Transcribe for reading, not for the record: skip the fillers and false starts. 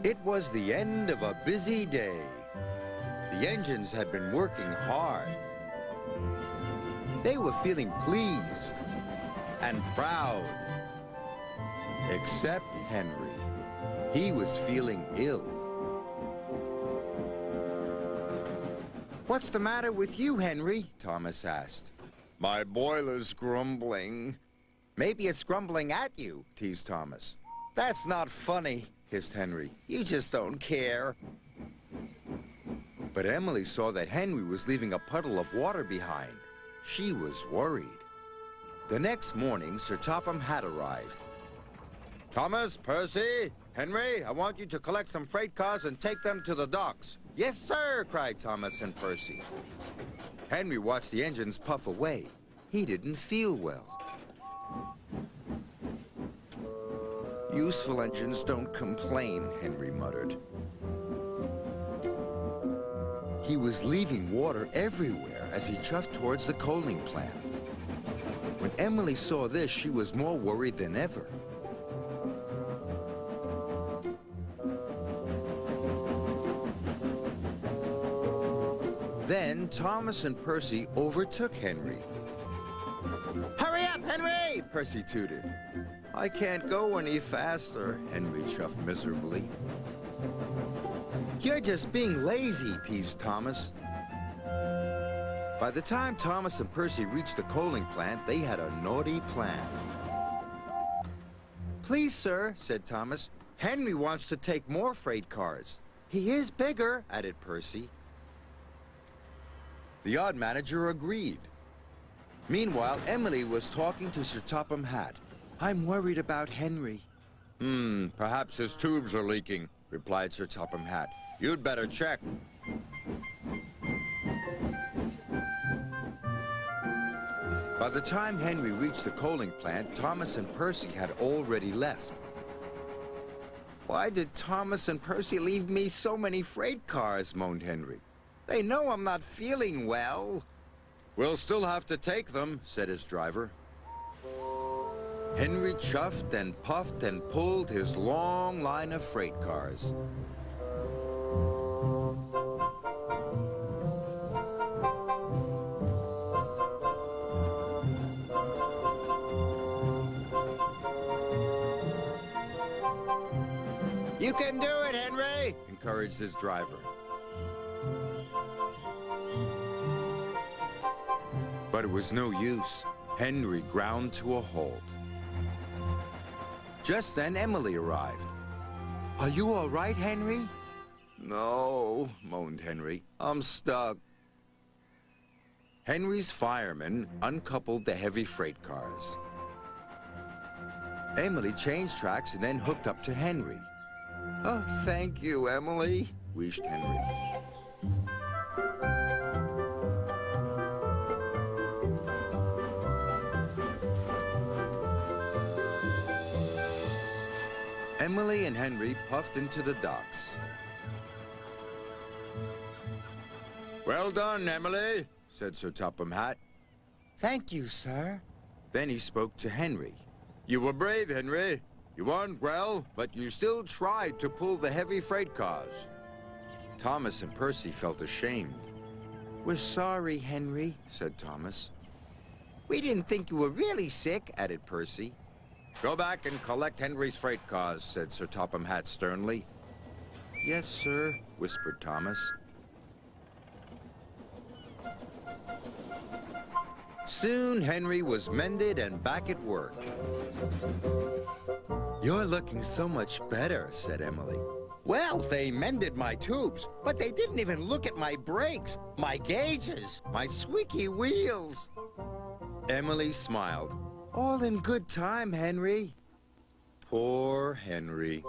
It was the end of a busy day. The engines had been working hard. They were feeling pleased and proud. Except Henry. He was feeling ill. "What's the matter with you, Henry?" Thomas asked. "My boiler's grumbling." "Maybe it's grumbling at you," teased Thomas. "That's not funny," hissed Henry. "You just don't care." But Emily saw that Henry was leaving a puddle of water behind. She was worried. The next morning, Sir Topham Hatt arrived. "Thomas, Percy, Henry, I want you to collect some freight cars and take them to the docks." "Yes, sir," cried Thomas and Percy. Henry watched the engines puff away. He didn't feel well. "Useful engines don't complain," Henry muttered. He was leaving water everywhere as he chuffed towards the coaling plant. When Emily saw this, she was more worried than ever. Then Thomas and Percy overtook Henry. "Hurry up, Henry!" Percy tooted. "I can't go any faster," Henry chuffed miserably. "You're just being lazy," teased Thomas. By the time Thomas and Percy reached the coaling plant, they had a naughty plan. "Please, sir," said Thomas, "Henry wants to take more freight cars." "He is bigger," added Percy. The odd manager agreed. Meanwhile, Emily was talking to Sir Topham Hatt. "I'm worried about Henry." Perhaps his tubes are leaking," replied Sir Topham Hatt. "You'd better check." By the time Henry reached the coaling plant, Thomas and Percy had already left. "Why did Thomas and Percy leave me so many freight cars?" moaned Henry. "They know I'm not feeling well." "We'll still have to take them," said his driver. Henry chuffed and puffed and pulled his long line of freight cars. "You can do it, Henry," encouraged his driver. But it was no use. Henry ground to a halt. Just then, Emily arrived. "Are you all right, Henry?" "No," moaned Henry. "I'm stuck." Henry's firemen uncoupled the heavy freight cars. Emily changed tracks and then hooked up to Henry. "Oh, thank you, Emily," wished Henry. Emily and Henry puffed into the docks. "Well done, Emily," said Sir Topham Hatt. "Thank you, sir." Then he spoke to Henry. "You were brave, Henry. You weren't well, but you still tried to pull the heavy freight cars." Thomas and Percy felt ashamed. "We're sorry, Henry," said Thomas. "We didn't think you were really sick," added Percy. "Go back and collect Henry's freight cars," said Sir Topham Hatt sternly. "Yes, sir," whispered Thomas. Soon Henry was mended and back at work. "You're looking so much better," said Emily. "Well, they mended my tubes, but they didn't even look at my brakes, my gauges, my squeaky wheels." Emily smiled. "All in good time, Henry." Poor Henry.